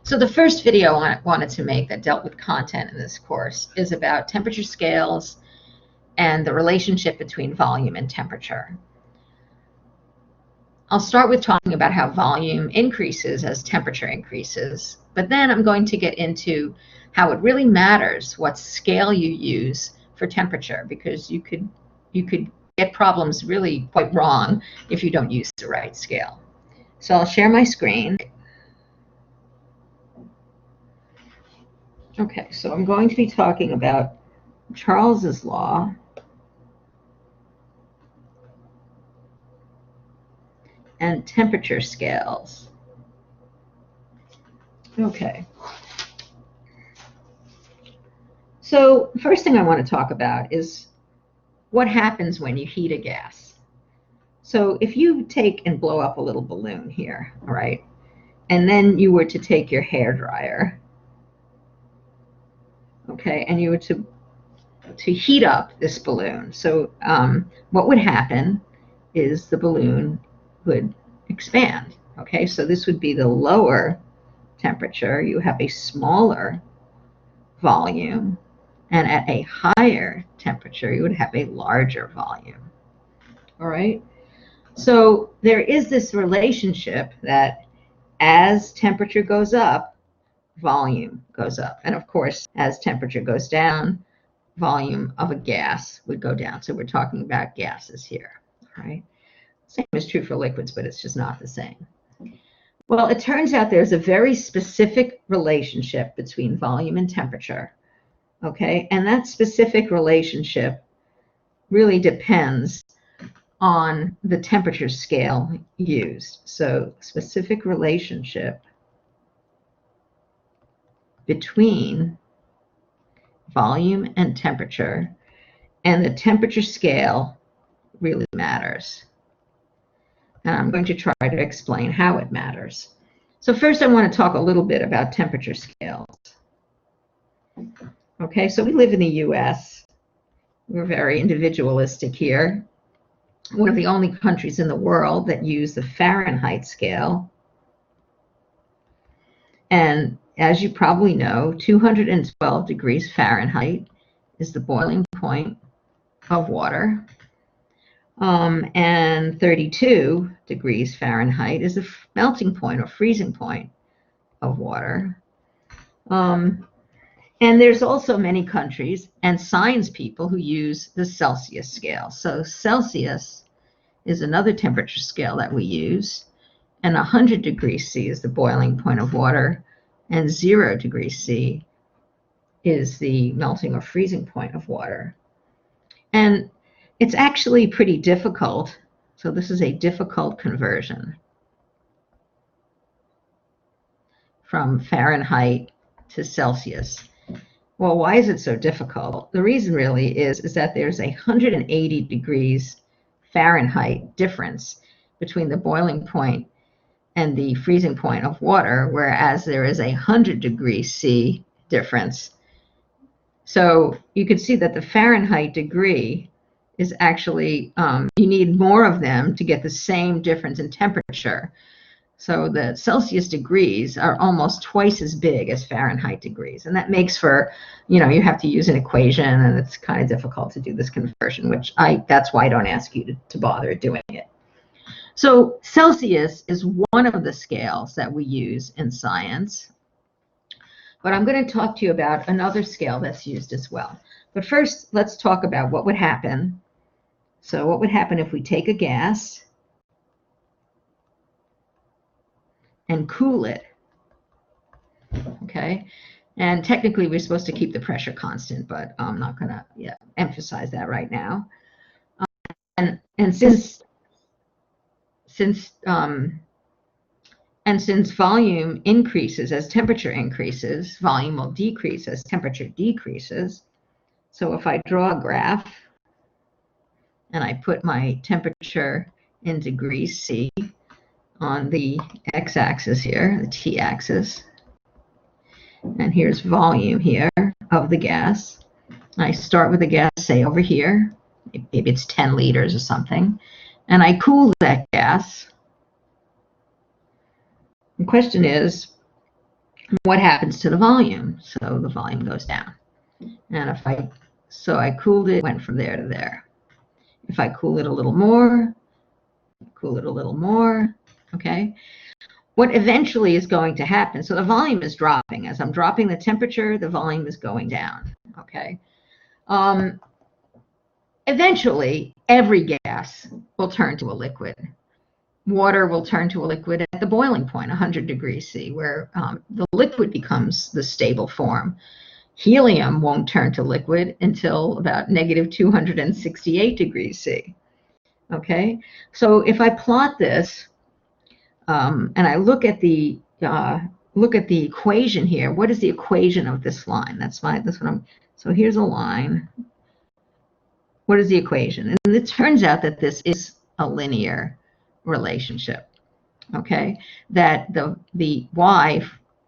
So the first video I wanted to make that dealt with content in this course is about temperature scales and the relationship between volume and temperature. I'll start with talking about how volume increases as temperature increases, but then I'm going to get into how it really matters what scale you use for temperature, because you could get problems really quite wrong if you don't use the right scale. So I'll share my screen. Okay, so I'm going to be talking about Charles's law and temperature scales. Okay. So first thing I want to talk about is what happens when you heat a gas. So if you take and blow up a little balloon here, all right, and then you were to take your hairdryer, okay, and you were to heat up this balloon. So what would happen is the balloon would expand, okay? So this would be the lower temperature. You have a smaller volume, and at a higher temperature, you would have a larger volume, all right? So there is this relationship that as temperature goes up, volume goes up. And of course, as temperature goes down, volume of a gas would go down. So we're talking about gases here, all right? Same is true for liquids, but it's just not the same. Well, it turns out there's a very specific relationship between volume and temperature, okay? And that specific relationship really depends on the temperature scale used. So specific relationship between volume and temperature, and the temperature scale really matters. And I'm going to try to explain how it matters. So first I want to talk a little bit about temperature scales. Okay, so we live in the US. We're very individualistic here. One of the only countries in the world that use the Fahrenheit scale. And as you probably know, 212 degrees Fahrenheit is the boiling point of water. And 32 degrees Fahrenheit is the melting point or freezing point of water. And there's also many countries and science people who use the Celsius scale. So Celsius is another temperature scale that we use. And 100 degrees C is the boiling point of water. And 0 degrees C is the melting or freezing point of water. And it's actually pretty difficult. So this is a difficult conversion from Fahrenheit to Celsius. Well, why is it so difficult? The reason really is that there's 180 degrees Fahrenheit difference between the boiling point and the freezing point of water, whereas there is 100 degrees C difference. So you can see that the Fahrenheit degree is actually, you need more of them to get the same difference in temperature. So the Celsius degrees are almost twice as big as Fahrenheit degrees. And that makes for, you have to use an equation, and it's kind of difficult to do this conversion, which that's why I don't ask you to bother doing it. So Celsius is one of the scales that we use in science. But I'm going to talk to you about another scale that's used as well. But first, let's talk about what would happen. So what would happen if we take a gas and cool it, okay? And technically, we're supposed to keep the pressure constant, but I'm not going to emphasize that right now. And since volume increases as temperature increases, volume will decrease as temperature decreases. So if I draw a graph and I put my temperature in degrees C on the x-axis here, the t-axis, and here's volume here of the gas. I start with the gas, say over here, maybe it's 10 liters or something, and I cool that gas. The question is, what happens to the volume? So the volume goes down. And so I cooled it, went from there to there. If I cool it a little more, okay? What eventually is going to happen, so the volume is dropping. As I'm dropping the temperature, the volume is going down, okay? Eventually, every gas will turn to a liquid. Water will turn to a liquid at the boiling point, 100 degrees C, where the liquid becomes the stable form. Helium won't turn to liquid until about negative 268 degrees C. Okay, so if I plot this and I look at the equation here, what is the equation of this line? That's what I'm. So here's a line. What is the equation? And it turns out that this is a linear relationship. Okay, that the y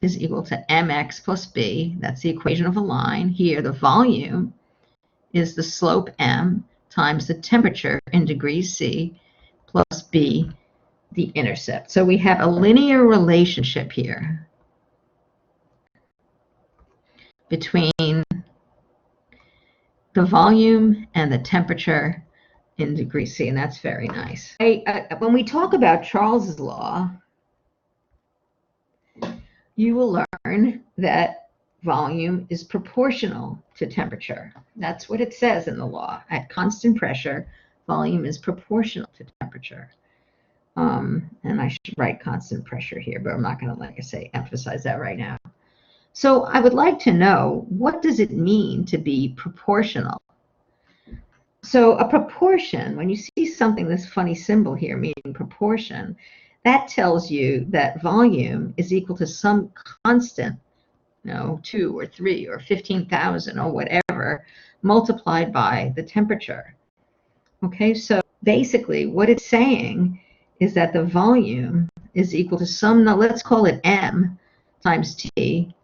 is equal to mx plus b. That's the equation of a line. Here, the volume is the slope m times the temperature in degrees C plus b, the intercept. So we have a linear relationship here between the volume and the temperature in degrees C, and that's very nice. When we talk about Charles's law, you will learn that volume is proportional to temperature. That's what it says in the law. At constant pressure, volume is proportional to temperature. And I should write constant pressure here, but I'm not going to, like I say, emphasize that right now. So I would like to know, what does it mean to be proportional? So a proportion, when you see something, this funny symbol here meaning proportion, that tells you that volume is equal to some constant, 2 or 3 or 15,000 or whatever, multiplied by the temperature. Okay, so basically what it's saying is that the volume is equal to some, now let's call it m times t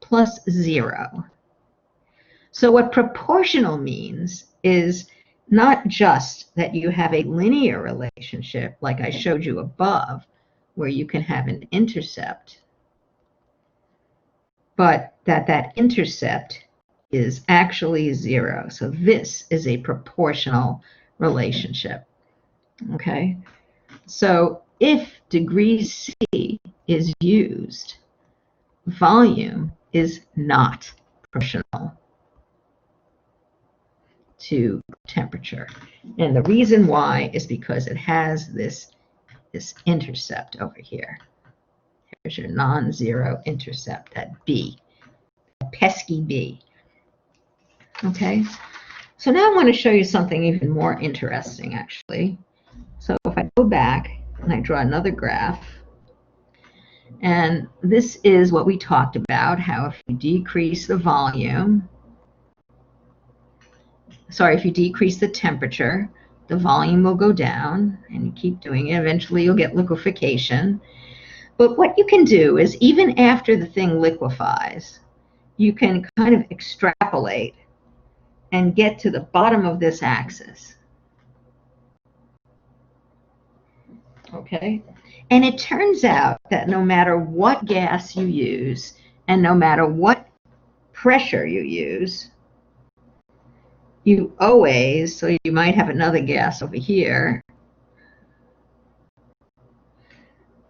plus 0. So what proportional means is not just that you have a linear relationship like I showed you above, where you can have an intercept, but that intercept is actually 0. So this is a proportional relationship. Okay, so if degrees C is used, volume is not proportional to temperature. And the reason why is because it has this intercept over here. Here's your non-zero intercept at B, pesky B. Okay, so now I want to show you something even more interesting, actually. So if I go back and I draw another graph, and this is what we talked about, how if you decrease the volume, if you decrease the temperature, the volume will go down, and you keep doing it. Eventually, you'll get liquefaction. But what you can do is, even after the thing liquefies, you can kind of extrapolate and get to the bottom of this axis. Okay? And it turns out that no matter what gas you use, and no matter what pressure you use, you always, so you might have another gas over here,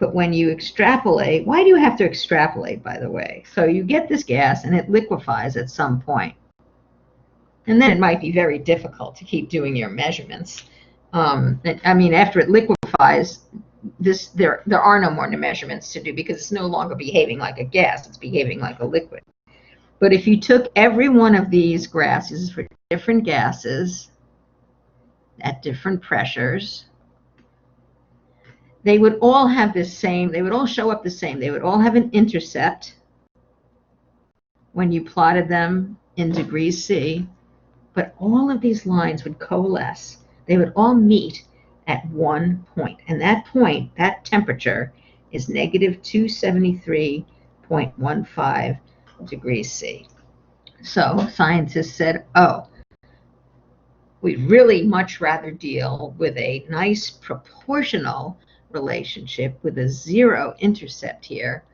but when you extrapolate, why do you have to extrapolate, by the way? So you get this gas and it liquefies at some point. And then it might be very difficult to keep doing your measurements. I mean, after it liquefies, there are no more measurements to do because it's no longer behaving like a gas, it's behaving like a liquid. But if you took every one of these graphs, this is for different gases at different pressures, they would all have this same, they would all show up the same. They would all have an intercept when you plotted them in degrees C, but all of these lines would coalesce. They would all meet at one point, and that point, that temperature, is negative 273.15 degrees C. So scientists said, oh, we'd really much rather deal with a nice proportional relationship with a 0 intercept here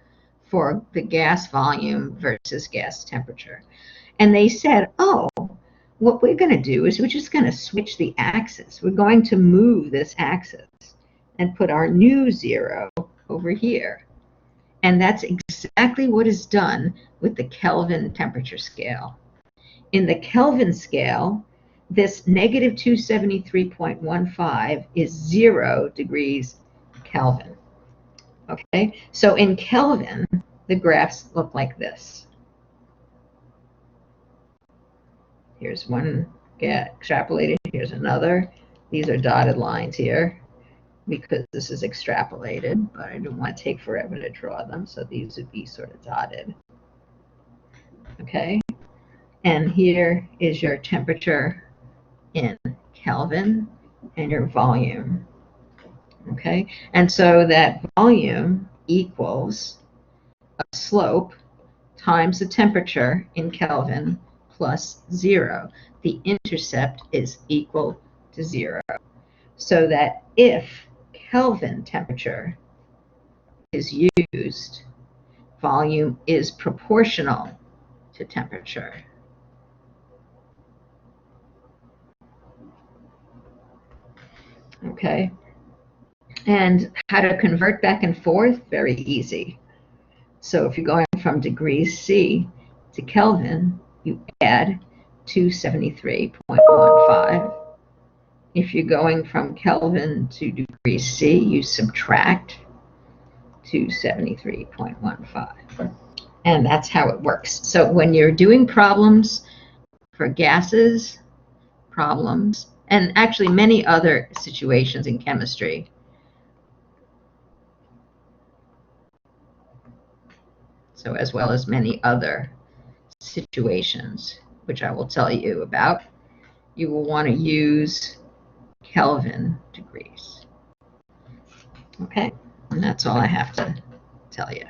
for the gas volume versus gas temperature. And they said, oh, what we're going to do is we're just going to switch the axis. We're going to move this axis and put our new zero over here. And that's exactly what is done with the Kelvin temperature scale. In the Kelvin scale, this negative 273.15 is 0 degrees Kelvin. Okay, so in Kelvin, the graphs look like this. Here's one get extrapolated, here's another. These are dotted lines here because this is extrapolated, but I don't want to take forever to draw them, so these would be sort of dotted. Okay, and here is your temperature in Kelvin and your volume. Okay, and so that volume equals a slope times the temperature in Kelvin plus 0. The intercept is equal to 0. So that if Kelvin temperature is used, volume is proportional to temperature. Okay, and how to convert back and forth? Very easy. So if you're going from degrees C to Kelvin, you add 273.15. If you're going from Kelvin to degrees C, you subtract 273.15. And that's how it works. So when you're doing problems for gases, problems, and actually many other situations in chemistry, so as well as many other situations, which I will tell you about, you will want to use Kelvin degrees. Okay, and that's all I have to tell you.